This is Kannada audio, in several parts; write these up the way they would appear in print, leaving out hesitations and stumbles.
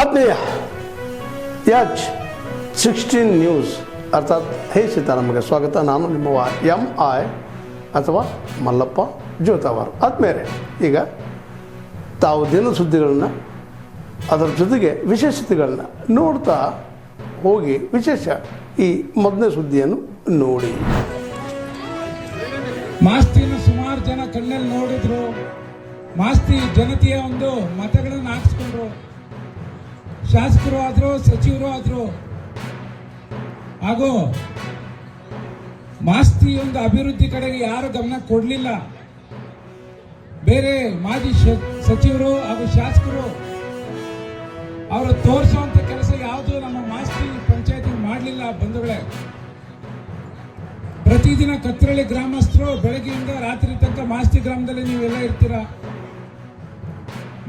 ಆತ್ಮೀಯ H16 ನ್ಯೂಸ್ ಅರ್ಥಾತ್ ಹೇ ಸೀತಾರಾಮಗೆ ಸ್ವಾಗತ. ನಾನು ನಿಮ್ಮವ MI ಅಥವಾ ಮಲ್ಲಪ್ಪ ಜೋತಾವರ್. ಆದ್ಮೇಲೆ ಈಗ ತಾವು ದಿನ ಸುದ್ದಿಗಳನ್ನ ಅದರ ಜೊತೆಗೆ ವಿಶೇಷತೆಗಳನ್ನ ನೋಡ್ತಾ ಹೋಗಿ ವಿಶೇಷ ಈ ಮೊದಲನೇ ಸುದ್ದಿಯನ್ನು ನೋಡಿ. ಮಾಸ್ತಿನ ಸುಮಾರು ಜನ ಕಣ್ಣಲ್ಲಿ ನೋಡಿದ್ರು. ಮಾಸ್ತಿ ಜನತೆಯ ಒಂದು ಮತಗಳನ್ನು ಹಾಕಿಸ್ಕೊಂಡ್ರು. ಶಾಸಕರು ಆದ್ರು, ಸಚಿವರು ಆದ್ರು. ಹಾಗೂ ಮಾಸ್ತಿ ಒಂದು ಅಭಿವೃದ್ಧಿ ಕಡೆಗೆ ಯಾರು ಗಮನ ಕೊಡಲಿಲ್ಲ. ಬೇರೆ ಮಾಜಿ ಸಚಿವರು ಹಾಗೂ ಶಾಸಕರು ಅವರು ತೋರಿಸುವಂತ ಕೆಲಸ ಯಾವುದು ನಮ್ಮ ಮಾಸ್ತಿ ಪಂಚಾಯತಿ ಮಾಡಲಿಲ್ಲ. ಬಂಧುಗಳೇ, ಪ್ರತಿದಿನ ಕತ್ರಳ್ಳಿ ಗ್ರಾಮಸ್ಥರು ಬೆಳಗ್ಗೆಯಿಂದ ರಾತ್ರಿ ತನಕ ಮಾಸ್ತಿ ಗ್ರಾಮದಲ್ಲಿ ನೀವೆಲ್ಲ ಇರ್ತೀರಾ.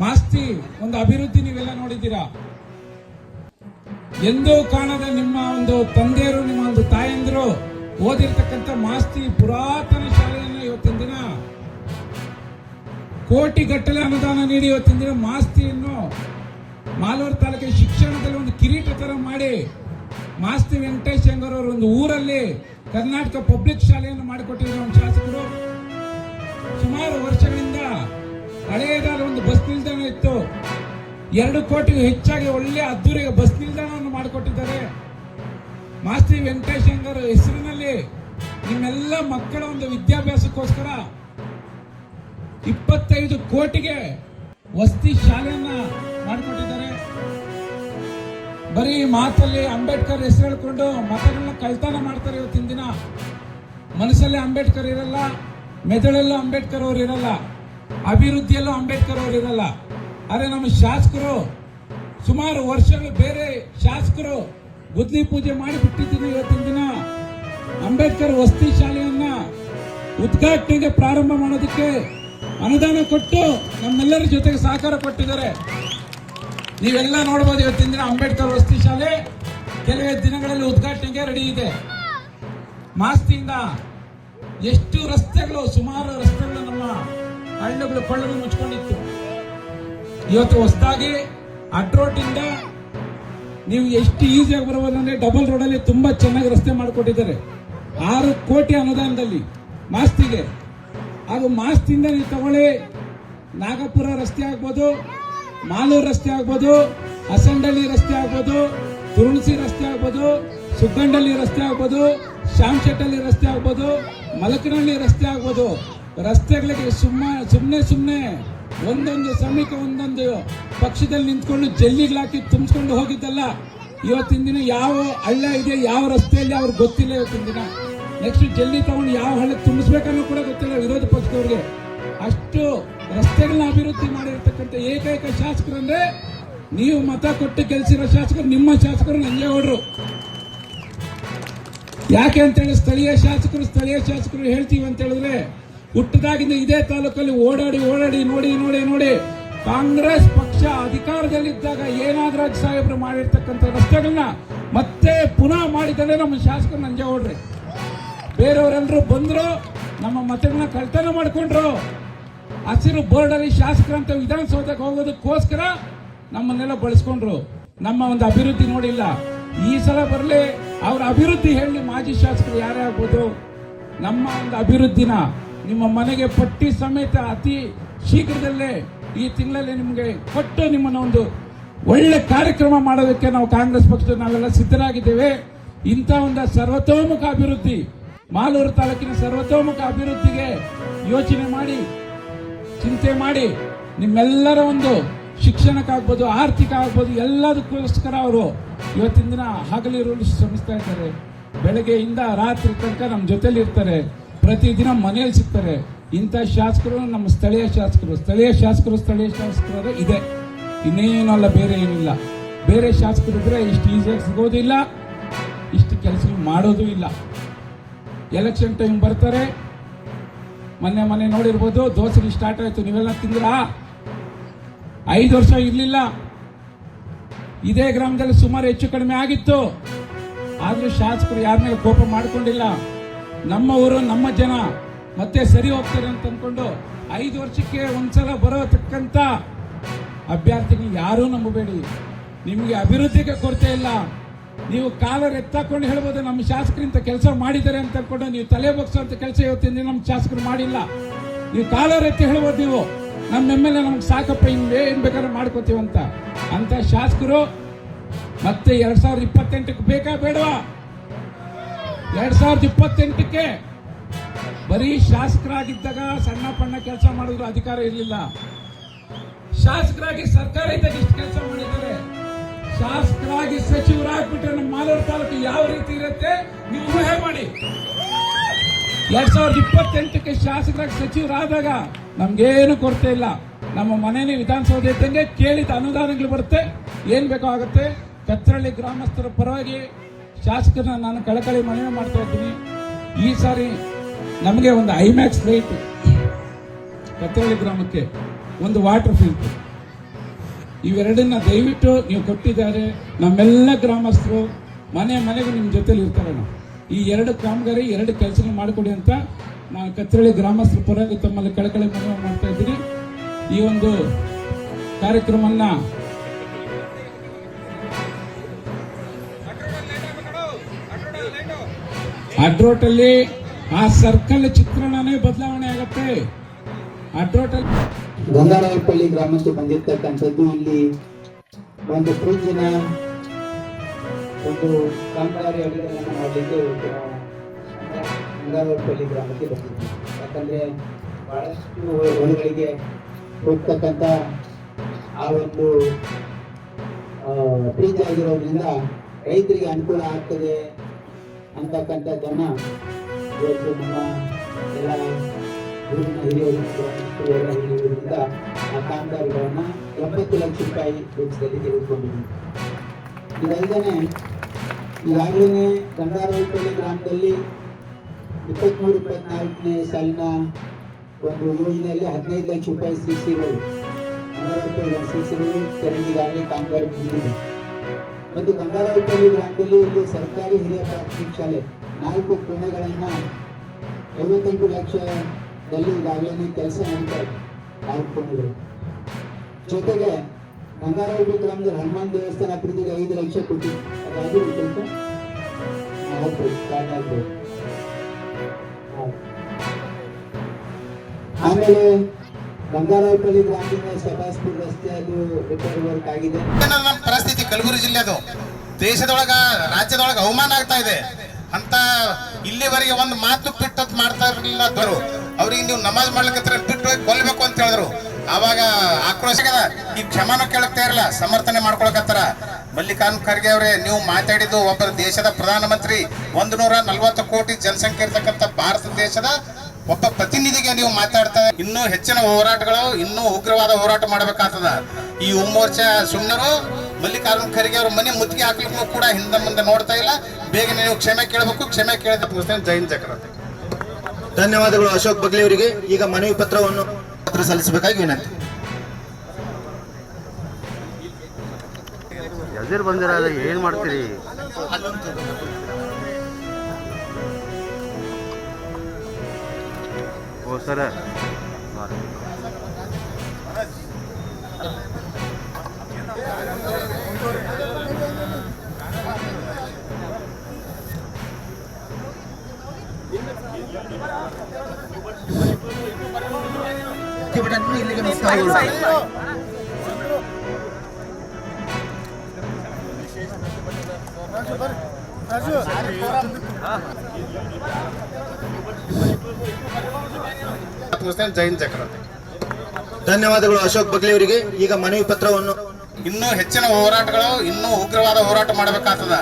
ಮಾಸ್ತಿ ಒಂದು ಅಭಿವೃದ್ಧಿ ನೀವೆಲ್ಲ ನೋಡಿದ್ದೀರಾ. ಎಂದೂ ಕಾಣದ ನಿಮ್ಮ ಒಂದು ತಂದೆಯರು, ನಿಮ್ಮ ಒಂದು ತಾಯಂದಿರು ಓದಿರ್ತಕ್ಕಂಥ ಮಾಸ್ತಿ ಪುರಾತನ ಶಾಲೆಯನ್ನು ಇವತ್ತಿನ ದಿನ ಕೋಟಿಗಟ್ಟಲೆ ಅನುದಾನ ನೀಡಿ ಇವತ್ತಿನ ದಿನ ಮಾಸ್ತಿಯನ್ನು ಮಾಲೂರು ತಾಲೂಕಿನ ಶಿಕ್ಷಣದಲ್ಲಿ ಒಂದು ಕಿರೀಟ ತರ ಮಾಡಿ ಮಾಸ್ತಿ ವೆಂಕಟೇಶ್ ಹೆಂಗರ್ ಅವರು ಒಂದು ಊರಲ್ಲಿ ಕರ್ನಾಟಕ ಪಬ್ಲಿಕ್ ಶಾಲೆಯನ್ನು ಮಾಡಿಕೊಟ್ಟಿದ್ರು ನಮ್ಮ ಶಾಸಕರು. ಸುಮಾರು ವರ್ಷಗಳಿಂದ ಹಳೆಯದಾದ ಒಂದು ಬಸ್ ನಿಲ್ದಾಣ ಇತ್ತು. 2 ಕೋಟಿಗೂ ಹೆಚ್ಚಾಗಿ ಒಳ್ಳೆ ಅದ್ದೂರಿಯ ಬಸ್ ನಿಲ್ದಾಣವನ್ನು ಮಾಡಿಕೊಟ್ಟಿದ್ದಾರೆ. ಮಾಸ್ತಿ ವೆಂಕಟೇಶ್ ಹೆಂಗರ್ ಹೆಸರಿನಲ್ಲಿ ನಿಮ್ಮೆಲ್ಲ ಮಕ್ಕಳ ಒಂದು ವಿದ್ಯಾಭ್ಯಾಸಕ್ಕೋಸ್ಕರ 25 ಕೋಟಿಗೆ ವಸತಿ ಶಾಲೆಯನ್ನ ಮಾಡಿಕೊಟ್ಟಿದ್ದಾರೆ. ಬರೀ ಮಾತಲ್ಲಿ ಅಂಬೇಡ್ಕರ್ ಹೆಸರು ಹೇಳ್ಕೊಂಡು ಮತಗಳನ್ನ ಕಳ್ತನ ಮಾಡ್ತಾರೆ. ಇವತ್ತಿನ ದಿನ ಮನಸ್ಸಲ್ಲಿ ಅಂಬೇಡ್ಕರ್ ಇರಲ್ಲ, ಮೆದುಳಲ್ಲೂ ಅಂಬೇಡ್ಕರ್ ಅವರು ಇರಲ್ಲ, ಅಭಿವೃದ್ಧಿಯಲ್ಲೂ ಅಂಬೇಡ್ಕರ್ ಅವರು ಇರಲ್ಲ. ಆದರೆ ನಮ್ಮ ಶಾಸಕರು ಸುಮಾರು ವರ್ಷಗಳು ಬೇರೆ ಶಾಸಕರು ಗುದ್ಲಿ ಪೂಜೆ ಮಾಡಿ ಬಿಟ್ಟಿದ್ದೀನಿ. ಇವತ್ತಿನ ದಿನ ಅಂಬೇಡ್ಕರ್ ವಸತಿ ಶಾಲೆಯನ್ನ ಉದ್ಘಾಟನೆಗೆ ಪ್ರಾರಂಭ ಮಾಡೋದಕ್ಕೆ ಅನುದಾನ ಕೊಟ್ಟು ನಮ್ಮೆಲ್ಲರ ಜೊತೆಗೆ ಸಹಕಾರ ಕೊಟ್ಟಿದ್ದಾರೆ. ನೀವೆಲ್ಲ ನೋಡಬಹುದು. ಇವತ್ತಿನ ದಿನ ಅಂಬೇಡ್ಕರ್ ವಸತಿ ಶಾಲೆ ಕೆಲವೇ ದಿನಗಳಲ್ಲಿ ಉದ್ಘಾಟನೆಗೆ ರೆಡಿ ಇದೆ. ಮಾಸ್ತಿಯಿಂದ ಎಷ್ಟು ರಸ್ತೆಗಳು, ಸುಮಾರು ರಸ್ತೆಗಳು ನಮ್ಮ ಹಳ್ಳಿಗಳು ಕೊಳ್ಳಗಳು ಮುಚ್ಕೊಂಡಿತ್ತು. ಇವತ್ತು ಹೊಸದಾಗಿ ಅಡ್ರೋಟಿಂದ ನೀವು ಎಷ್ಟು ಈಸಿಯಾಗಿ ಬರಬಹುದಂದ್ರೆ ಡಬಲ್ ರೋಡಲ್ಲಿ ತುಂಬಾ ಚೆನ್ನಾಗಿ ರಸ್ತೆ ಮಾಡಿಕೊಟ್ಟಿದ್ದಾರೆ. 6 ಕೋಟಿ ಅನುದಾನದಲ್ಲಿ ಮಾಸ್ತಿಗೆ. ಹಾಗೂ ಮಾಸ್ತಿಯಿಂದ ನೀವು ತಗೊಳ್ಳಿ, ನಾಗಪುರ ರಸ್ತೆ ಆಗ್ಬೋದು, ಮಾಲೂರು ರಸ್ತೆ ಆಗ್ಬೋದು, ಹಸಂಡಳ್ಳಿ ರಸ್ತೆ ಆಗ್ಬೋದು, ತುರುಣಸಿ ರಸ್ತೆ ಆಗ್ಬೋದು, ಸುಗ್ಗಂಡಳ್ಳಿ ರಸ್ತೆ ಆಗ್ಬೋದು, ಶಾಮಶೆಟ್ಟಳ್ಳಿ ರಸ್ತೆ ಆಗ್ಬೋದು, ಮಲಕನಹಳ್ಳಿ ರಸ್ತೆ ಆಗ್ಬೋದು. ರಸ್ತೆಗಳಿಗೆ ಸುಮ್ಮನೆ ಒಂದೊಂದು ಸಮಯಕ್ಕೆ ಒಂದೊಂದು ಪಕ್ಷದಲ್ಲಿ ನಿಂತ್ಕೊಂಡು ಜಲ್ಲಿಗಳಾಕಿ ತುಂಬಿಸ್ಕೊಂಡು ಹೋಗಿದ್ದಲ್ಲ. ಇವತ್ತಿನ ದಿನ ಯಾವ ಹಳ್ಳ ಇದೆ, ಯಾವ ರಸ್ತೆಯಲ್ಲಿ ಅವ್ರಿಗೆ ಗೊತ್ತಿಲ್ಲ. ಇವತ್ತಿನ ದಿನ ನೆಕ್ಸ್ಟ್ ಜಲ್ಲಿ ತಗೊಂಡು ಯಾವ ಹಳ್ಳ ತುಂಬಿಸ್ಬೇಕನ್ನೋ ಕೂಡ ಗೊತ್ತಿಲ್ಲ ವಿರೋಧ ಪಕ್ಷದವ್ರಿಗೆ. ಅಷ್ಟು ರಸ್ತೆಗಳನ್ನ ಅಭಿವೃದ್ಧಿ ಮಾಡಿರ್ತಕ್ಕಂಥ ಏಕೈಕ ಶಾಸಕರು ಅಂದ್ರೆ ನೀವು ಮತ ಕೊಟ್ಟು ಗೆಲ್ಸಿರೋ ಶಾಸಕರು, ನಿಮ್ಮ ಶಾಸಕರು ನಂಜೇಗೌಡರು. ಯಾಕೆ ಅಂತೇಳಿ ಸ್ಥಳೀಯ ಶಾಸಕರು ಹೇಳ್ತೀವಿ ಅಂತ ಹೇಳಿದ್ರೆ, ಹುಟ್ಟದಾಗಿಂದ ಇದೇ ತಾಲೂಕಲ್ಲಿ ಓಡಾಡಿ ನೋಡಿ ಕಾಂಗ್ರೆಸ್ ಪಕ್ಷ ಅಧಿಕಾರದಲ್ಲಿದ್ದಾಗ ಏನಾದ್ರಾಜ್ ಸಾಹೇಬರು ಮಾಡಿರ್ತಕ್ಕಂಥ ರಸ್ತೆಗಳನ್ನ ಮತ್ತೆ ಪುನಃ ಮಾಡಿದರೆ ನಮ್ಮ ಶಾಸಕರು ನಂಜೇಗೌಡ್ರಿ. ಬೇರೆಯವರೆಲ್ಲರೂ ಬಂದ್ರು, ನಮ್ಮ ಮತಗಳನ್ನ ಕಳ್ತನ ಮಾಡ್ಕೊಂಡ್ರು. ಹಸಿರು ಬೋರ್ಡ್ ಅಲ್ಲಿ ಶಾಸಕರಂತ ವಿಧಾನಸೌಧಕ್ಕೆ ಹೋಗೋದಕ್ಕೋಸ್ಕರ ನಮ್ಮನ್ನೆಲ್ಲ ಬಳಸ್ಕೊಂಡ್ರು. ನಮ್ಮ ಒಂದು ಅಭಿವೃದ್ಧಿ ನೋಡಿಲ್ಲ. ಈ ಸಲ ಬರಲಿ, ಅವ್ರ ಅಭಿವೃದ್ಧಿ ಹೇಳಿ. ಮಾಜಿ ಶಾಸಕರು ಯಾರೇ ಆಗ್ಬೋದು, ನಮ್ಮ ಒಂದು ಅಭಿವೃದ್ಧಿನ ನಿಮ್ಮ ಮನೆಗೆ ಪಟ್ಟಿ ಸಮೇತ ಅತಿ ಶೀಘ್ರದಲ್ಲೇ ಈ ತಿಂಗಳಲ್ಲಿ ನಿಮಗೆ ಕೊಟ್ಟು ನಿಮ್ಮನ್ನ ಒಂದು ಒಳ್ಳೆ ಕಾರ್ಯಕ್ರಮ ಮಾಡೋದಕ್ಕೆ ನಾವು ಕಾಂಗ್ರೆಸ್ ಪಕ್ಷದ ನಾವೆಲ್ಲ ಸಿದ್ಧರಾಗಿದ್ದೇವೆ. ಇಂಥ ಒಂದು ಸರ್ವತೋಮುಖ ಅಭಿವೃದ್ಧಿ, ಮಾಲೂರು ತಾಲೂಕಿನ ಸರ್ವತೋಮುಖ ಅಭಿವೃದ್ಧಿಗೆ ಯೋಚನೆ ಮಾಡಿ, ಚಿಂತೆ ಮಾಡಿ, ನಿಮ್ಮೆಲ್ಲರ ಒಂದು ಶಿಕ್ಷಣಕ್ಕಾಗ್ಬೋದು, ಆರ್ಥಿಕ ಆಗ್ಬೋದು, ಎಲ್ಲದಕ್ಕೋಸ್ಕರ ಅವರು ಇವತ್ತಿನ ದಿನ ಹಗಲಿರುಳು ಶ್ರಮಿಸ್ತಾ ಇದ್ದಾರೆ. ಬೆಳಗ್ಗೆಯಿಂದ ರಾತ್ರಿ ತನಕ ನಮ್ಮ ಜೊತೆಲಿ ಇರ್ತಾರೆ. ಪ್ರತಿದಿನ ಮನೆಯಲ್ಲಿ ಸಿಗ್ತಾರೆ. ಇಂಥ ಶಾಸಕರು ನಮ್ಮ ಸ್ಥಳೀಯ ಶಾಸಕರು ಇದೆ. ಇನ್ನೇನಲ್ಲ, ಬೇರೆ ಏನಿಲ್ಲ. ಬೇರೆ ಶಾಸಕರು ಇದ್ರೆ ಇಷ್ಟು ಈಸಿಯಾಗಿ ಸಿಗೋದಿಲ್ಲ, ಇಷ್ಟು ಕೆಲಸ ಮಾಡೋದು ಇಲ್ಲ. ಎಲೆಕ್ಷನ್ ಟೈಮ್ ಬರ್ತಾರೆ. ಮೊನ್ನೆ ನೋಡಿರ್ಬೋದು, ದೋಸೆ ಸ್ಟಾರ್ಟ್ ಆಯ್ತು. ನೀವೆಲ್ಲ ತಿಂದ್ರಾ? 5 ವರ್ಷ ಇರ್ಲಿಲ್ಲ. ಇದೇ ಗ್ರಾಮದಲ್ಲಿ ಸುಮಾರು ಹೆಚ್ಚು ಕಡಿಮೆ ಆಗಿತ್ತು. ಆದ್ರೂ ಶಾಸಕರು ಯಾರ ಮೇಲೆ ಕೋಪ ಮಾಡಿಕೊಂಡಿಲ್ಲ. ನಮ್ಮ ಊರು, ನಮ್ಮ ಜನ ಮತ್ತೆ ಸರಿ ಹೋಗ್ತಾರೆ ಅಂತ ಅನ್ಕೊಂಡು 5 ವರ್ಷಕ್ಕೆ ಒಂದ್ಸಲ ಬರೋತಕ್ಕಂತ ಅಭ್ಯರ್ಥಿಗಳು ಯಾರೂ ನಂಬಬೇಡಿ. ನಿಮಗೆ ಅಭಿವೃದ್ಧಿಗೆ ಕೊರತೆ ಇಲ್ಲ. ನೀವು ಕಾಲರ್ ಎತ್ತಾಕೊಂಡು ಹೇಳ್ಬೋದು ನಮ್ಮ ಶಾಸಕರಿಂದ ಕೆಲಸ ಮಾಡಿದ್ದಾರೆ ಅಂತ ಅನ್ಕೊಂಡು ನೀವು ತಲೆ ಬಗ್ಸುವಂತ ಕೆಲಸ ಇವತ್ತಿನ ದಿನ ನಮ್ಮ ಶಾಸಕರು ಮಾಡಿಲ್ಲ. ನೀವು ಕಾಲರ್ ಎತ್ತಿ ಹೇಳ್ಬೋದು, ನೀವು ನಮ್ಮ ಎಮ್ಮೆಲ್ಲೆ ನಮ್ಗೆ ಸಾಕಪ್ಪ, ಏನ್ ಬೇಕಾದ್ರೆ ಮಾಡ್ಕೋತೀವಂತ. ಅಂತ ಶಾಸಕರು ಮತ್ತೆ 2028ಕ್ಕೆ ಬೇಕಾ ಬೇಡವಾ? 2028ಕ್ಕೆ ಬರೀ ಶಾಸಕರಾಗಿದ್ದಾಗ ಸಣ್ಣ ಪಣ್ಣ ಕೆಲಸ ಮಾಡಿದ್ರು ಅಧಿಕಾರ ಇರಲಿಲ್ಲ. ಶಾಸಕರಾಗಿ ಸರ್ಕಾರ ಇದ್ದಾಗ ಇಷ್ಟು ಕೆಲಸ ಮಾಡಿದ್ದಾರೆ. ಶಾಸಕರಾಗಿ ಸಚಿವರಾಗ್ಬಿಟ್ರೆ ನಮ್ಮ ಮಾಲೂರು ತಾಲೂಕು ಯಾವ ರೀತಿ ಇರುತ್ತೆ ನೀವು ಊಹೆ ಮಾಡಿ. 2028ಕ್ಕೆ ಶಾಸಕರಾಗಿ ಸಚಿವರಾದಾಗ ನಮ್ಗೇನು ಕೊರತೆ ಇಲ್ಲ. ನಮ್ಮ ಮನೆಯಲ್ಲಿ ವಿಧಾನಸೌಧ ಇದ್ದಂಗೆ ಕೇಳಿದ ಅನುದಾನಗಳು ಬರುತ್ತೆ, ಏನ್ ಬೇಕೋ ಆಗುತ್ತೆ. ಕತ್ರಳ್ಳಿ ಗ್ರಾಮಸ್ಥರ ಪರವಾಗಿ ಶಾಸಕರನ್ನ ನಾನು ಕಳಕಳಿ ಮನವಿ ಮಾಡ್ತಾ ಇದ್ದೀನಿ. ಈ ಸಾರಿ ನಮಗೆ ಒಂದು ಐಮ್ಯಾಕ್ಸ್ ಲೈಟ್ ಕತ್ರಳ್ಳಿ ಗ್ರಾಮಕ್ಕೆ, ಒಂದು ವಾಟರ್ ಫಿಲ್ಟರ್, ಇವೆರಡನ್ನ ದಯವಿಟ್ಟು ನೀವು ಕೊಟ್ಟಿದ್ದಾರೆ. ನಮ್ಮೆಲ್ಲ ಗ್ರಾಮಸ್ಥರು ಮನೆ ಮನೆಗೂ ನಿಮ್ಮ ಜೊತೆಲಿ ಇರ್ತಾರೆ. ನಾವು ಈ 2 ಕಾಮಗಾರಿ 2 ಕೆಲಸಗಳು ಮಾಡಿಕೊಡಿ ಅಂತ ನಾನು ಕತ್ರಳ್ಳಿ ಗ್ರಾಮಸ್ಥರ ಪರವಾಗಿ ತಮ್ಮಲ್ಲಿ ಕಳಕಳಿ ಮನವಿ ಮಾಡ್ತಾ ಇದ್ದೀನಿ. ಈ ಒಂದು ಕಾರ್ಯಕ್ರಮವನ್ನ ಅಡ್ರೋಟಲ್ಲಿ ಆ ಸರ್ಕಲ್ ಚಿತ್ರಣನೇ ಬದಲಾವಣೆ ಆಗತ್ತೆ. ಅಡ್ರೋಟಲ್ಲಿ ಗಂಗಾರಾಯಪಳ್ಳಿ ಗ್ರಾಮಕ್ಕೆ ಬಂದಿರ್ತಕ್ಕಂಥದ್ದು ಇಲ್ಲಿ ಒಂದು ಫ್ರಿಡ್ಜಿನ ಒಂದು ಕಾಮಗಾರಿ ಅಡಿಗಳನ್ನು ಮಾಡಲಿಕ್ಕೆ ಗಂಗಾರಾಯಪಳ್ಳಿ ಗ್ರಾಮಕ್ಕೆ ಬಂದಿದ್ವಿ. ಯಾಕಂದ್ರೆ ಬಹಳಷ್ಟು ಹೊಲಗಳಿಗೆ ಹೋಗ್ತಕ್ಕಂಥ ಆ ಒಂದು ಫ್ರಿಡ್ಜ್ ಆಗಿರೋದ್ರಿಂದ ರೈತರಿಗೆ ಅನುಕೂಲ ಆಗ್ತದೆ ಅಂತಕ್ಕಂಥದ್ದನ್ನ ಇವತ್ತು ನಮ್ಮ ಎಲ್ಲ ಹಿರಿಯರಿಂದ ಆ ಕಾಮಗಾರಿಗಳನ್ನ 70 ಲಕ್ಷ ರೂಪಾಯಿ ವೆಚ್ಚದಲ್ಲಿ ತೆಗೆದುಕೊಂಡಿದ್ದೀವಿ. ಇದಲ್ಲದೆ ಈಗಾಗಲೇ ಗಂಗಾರಾಯಪಳ್ಳಿ ಗ್ರಾಮದಲ್ಲಿ 23-24ನೇ ಸಾಲಿನ ಒಂದು ಯೋಜನೆಯಲ್ಲಿ 15 ಲಕ್ಷ ರೂಪಾಯಿ ಸಿಸಿಗಳು ಈಗಾಗಲೇ ಕಾಮಗಾರಿ ಮುಗಿದಿದೆ. ಮತ್ತು ಗಂಗಾರಾಯಪಳ್ಳಿ ಗ್ರಾಮದಲ್ಲಿ ಇಲ್ಲಿ ಸರ್ಕಾರಿ ಹಿರಿಯ ಪ್ರಾಥಮಿಕ ಶಾಲೆ 4 ಕೋಣೆಗಳನ್ನ 58 ಲಕ್ಷದಲ್ಲಿ ಈಗಾಗಲೇ ಕೆಲಸ ನಡೀತಾ ಇದೆ. 4 ಕೋಣೆಗಳು ಜೊತೆಗೆ ಗಂಗಾರಾಯಪಳ್ಳಿ ಗ್ರಾಮದಲ್ಲಿ ಹನುಮಾನ್ ದೇವಸ್ಥಾನ ಅಭಿವೃದ್ಧಿಗೆ 5 ಲಕ್ಷ ಕೊಟ್ಟಿದೆ. ಅದಾಗಿರುತ್ತೆ ಸ್ಟಾರ್ಟ್ ಆಗ್ಬೋದು. ಆಮೇಲೆ ಗಂಗಾರಾಯಪಳ್ಳಿ ಗ್ರಾಮದಿಂದ ಸಭಾಸ್ಪುರ ರಸ್ತೆ ಅದು ರಿಪೇರಿ ವರ್ಕ್ ಆಗಿದೆ. ನಮ್ಮ ಪರಿಸ್ಥಿತಿ ಕಲಬುರಗಿ ಜಿಲ್ಲೆದು ದೇಶದೊಳಗ ರಾಜ್ಯದೊಳಗ ಅವಮಾನ ಆಗ್ತಾ ಇದೆ ಅಂತ ಇಲ್ಲಿವರೆಗೆ ಒಂದು ಮಾತು ಬಿಟ್ಟು ಮಾಡ್ತಾ ಇರಲಿಲ್ಲ. ಅವ್ರಿಗೆ ನೀವು ನಮಾಜ್ ಮಾಡ್ಲಿಕ್ಕೆ ಬಿಟ್ಟು ಹೋಗಿ ಕೊಲ್ಬೇಕು ಅಂತ ಹೇಳಿದ್ರು. ಆವಾಗ ಆಕ್ರೋಶಗದ ಈ ಕ್ಷಮಾನ ಕೇಳಕ್ತಾ ಇರಲ್ಲ, ಸಮರ್ಥನೆ ಮಾಡ್ಕೊಳಕತ್ತಾರ. ಮಲ್ಲಿಕಾರ್ಜುನ ಖರ್ಗೆ ಅವರೇ, ನೀವು ಮಾತಾಡಿದ್ದು ಒಬ್ಬರ ದೇಶದ ಪ್ರಧಾನಮಂತ್ರಿ, 140 ಕೋಟಿ ಜನಸಂಖ್ಯೆ ಇರ್ತಕ್ಕಂಥ ಭಾರತ ದೇಶದ ಒಬ್ಬ ಪ್ರತಿನಿಧಿಗೆ ನೀವು ಮಾತಾಡ್ತಾ ಇನ್ನೂ ಹೆಚ್ಚಿನ ಹೋರಾಟಗಳು, ಇನ್ನೂ ಉಗ್ರವಾದ ಹೋರಾಟ ಮಾಡಬೇಕಾಗ್ತದ. ಈ ಮೋರ್ಚಾ ಸುಮ್ಮನರು ಮಲ್ಲಿಕಾರ್ಜುನ ಖರ್ಗೆ ಅವರು ಮನೆ ಮುತ್ತಿಗೆ ಹಾಕ್ಲಿಕ್ಕೂ ಕೂಡ ಹಿಂದೆ ಮುಂದೆ ನೋಡ್ತಾ ಇಲ್ಲ. ಬೇಗ ನೀವು ಕ್ಷಮೆ ಕೇಳಬೇಕು. ಕ್ಷಮೆ ಕೇಳಿದ ಜೈನ್ ಚಕ್ರವರ್ತಿ. ಧನ್ಯವಾದಗಳು ಅಶೋಕ್ ಬಗ್ಲಿ ಅವರಿಗೆ. ಈಗ ಮನವಿ ಪತ್ರವನ್ನು ಸಲ್ಲಿಸಬೇಕಾಗಿ ವಿನಂತಿ. ಯಜೀರ್ ಬಂದಿರ ಏನ್ ಮಾಡ್ತೀರಿ? ಓ ಸರ, ಇಲ್ಲಿಗೆ ಮುಕ್ತಾಯಗೊಳ್ಳುತ್ತದೆ. ಜೈನ್ ಚಕ್ರವರ್ತಿ. ಧನ್ಯವಾದಗಳು ಅಶೋಕ್ ಬಗ್ಲಿ ಅವರಿಗೆ. ಈಗ ಮನವಿ ಪತ್ರವನ್ನು ಇನ್ನೂ ಹೆಚ್ಚಿನ ಹೋರಾಟಗಳು, ಇನ್ನೂ ಉಗ್ರವಾದ ಹೋರಾಟ ಮಾಡಬೇಕಾಗ್ತದ.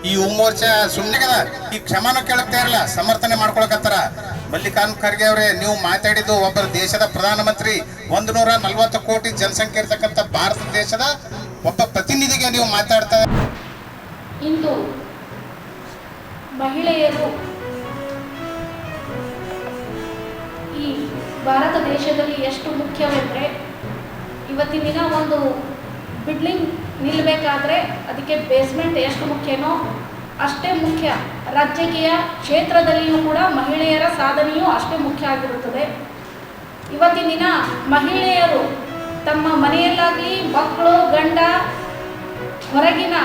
ಈ ಮೋರ್ಚಾ ಸುಮ್ಮನೆಗದ ಈ ಕ್ಷಮಾನ ಕೇಳಕ್ತಾ ಇರಲ್ಲ, ಸಮರ್ಥನೆ ಮಾಡ್ಕೊಳಕತ್ತಾರ. ಮಲ್ಲಿಕಾರ್ಜುನ ಖರ್ಗೆ ಅವರೇ, ನೀವು ಮಾತಾಡಿದ್ದು ಒಬ್ಬರ ದೇಶದ ಪ್ರಧಾನಮಂತ್ರಿ, 140 ಕೋಟಿ ಜನಸಂಖ್ಯೆ ಇರ್ತಕ್ಕಂಥ ಭಾರತ ದೇಶದ ಒಬ್ಬ ಪ್ರತಿನಿಧಿಗೆ ನೀವು ಮಾತಾಡ್ತಾ. ಇಂದು ಮಹಿಳೆಯರು ಈ ಭಾರತ ದೇಶದಲ್ಲಿ ಎಷ್ಟು ಮುಖ್ಯವೆಂದರೆ, ಇವತ್ತಿನ ದಿನ ಒಂದು ಬಿಲ್ಡಿಂಗ್ ನಿಲ್ಲಬೇಕಾದ್ರೆ ಅದಕ್ಕೆ ಬೇಸ್ಮೆಂಟ್ ಎಷ್ಟು ಮುಖ್ಯನೋ ಅಷ್ಟೇ ಮುಖ್ಯ. ರಾಜಕೀಯ ಕ್ಷೇತ್ರದಲ್ಲಿಯೂ ಕೂಡ ಮಹಿಳೆಯರ ಸಾಧನೆಯೂ ಅಷ್ಟೇ ಮುಖ್ಯ ಆಗಿರುತ್ತದೆ. ಇವತ್ತಿನ ದಿನ ಮಹಿಳೆಯರು ತಮ್ಮ ಮನೆಯಲ್ಲಾಗಲಿ, ಮಕ್ಕಳು, ಗಂಡ ಹೊರಗಿನ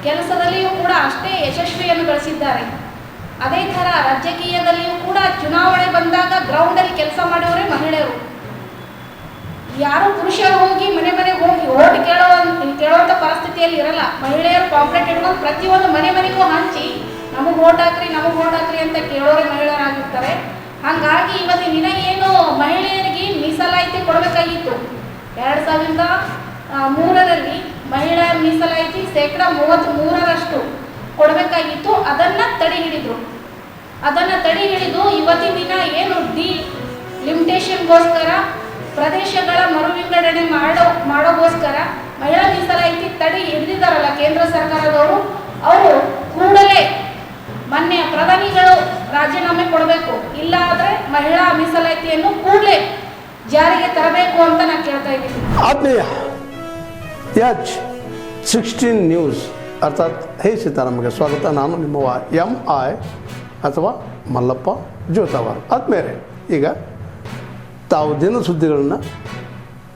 ಕೆಲಸದಲ್ಲಿಯೂ ಕೂಡ ಅಷ್ಟೇ ಯಶಸ್ವಿಯನ್ನು ಗಳಿಸಿದ್ದಾರೆ. ಅದೇ ಥರ ರಾಜಕೀಯದಲ್ಲಿಯೂ ಕೂಡ ಚುನಾವಣೆ ಬಂದಾಗ ಗ್ರೌಂಡಲ್ಲಿ ಕೆಲಸ ಮಾಡೋರೇ ಮಹಿಳೆಯರು. ಯಾರು ಪುರುಷರು ಹೋಗಿ ಮನೆಗೆ ಹೋಗಿ ಓಟ್ ಕೇಳುವಂಥ ಪರಿಸ್ಥಿತಿಯಲ್ಲಿ ಇರಲ್ಲ. ಮಹಿಳೆಯರು ಪಾಂಪ್ಲೆಟ್ ಇಟ್ಕೊಂಡು ಪ್ರತಿಯೊಂದು ಮನೆಗೂ ಹಂಚಿ ನಮಗೆ ಓಟ್ ಹಾಕ್ರಿ ಅಂತ ಕೇಳೋರೆ ಮಹಿಳೆಯರಾಗಿರ್ತಾರೆ. ಹಾಗಾಗಿ ಇವತ್ತಿನ ದಿನ ಏನು ಮಹಿಳೆಯರಿಗೆ ಮೀಸಲಾತಿ ಕೊಡಬೇಕಾಗಿತ್ತು, 2003ರಲ್ಲಿ ಮಹಿಳಾ ಮೀಸಲಾತಿ 33% ಕೊಡಬೇಕಾಗಿತ್ತು. ಅದನ್ನು ತಡೆ ಹಿಡಿದು ಇವತ್ತಿನ ದಿನ ಏನು ಲಿಮಿಟೇಷನ್ಗೋಸ್ಕರ ಪ್ರದೇಶಗಳ ಮರು ವಿಂಗಡಣೆ ಮಾಡೋಗೋಸ್ಕರ ಮಹಿಳಾ ಮೀಸಲಾತಿ ತಡೆ ಹಿಡಿದಿದ್ದಾರಲ್ಲ ಕೇಂದ್ರ ಸರ್ಕಾರದವರು, ಅವರು ಕೂಡಲೇ ಮೊನ್ನೆ ಪ್ರಧಾನಿಗಳು ರಾಜೀನಾಮೆ ಕೊಡಬೇಕು, ಇಲ್ಲ ಆದರೆ ಮಹಿಳಾ ಮೀಸಲಾತಿಯನ್ನು ಕೂಡಲೇ ಜಾರಿಗೆ ತರಬೇಕು ಅಂತ ನಾನು ಕೇಳ್ತಾ ಇದ್ದೀನಿ. ಆತ್ಮೀಯ H16 ನ್ಯೂಸ್ ಅರ್ಥಾತ್ ಹೇ ಸೀತಾರಾಮಗೆ ಸ್ವಾಗತ. ನಾನು ನಿಮ್ಮ MI ಅಥವಾ ಮಲ್ಲಪ್ಪ ಜೋತಾವರ್. ಆದ್ಮೇಲೆ ಈಗ ತಾವು ದಿನ ಸುದ್ದಿಗಳನ್ನ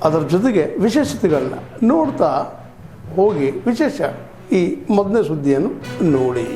ಅದರ ಜೊತೆಗೆ ವಿಶೇಷತೆಗಳನ್ನ ನೋಡ್ತಾ ಹೋಗಿ. ವಿಶೇಷ ಈ ಮೊದಲನೇ ಸುದ್ದಿಯನ್ನು ನೋಡಿ.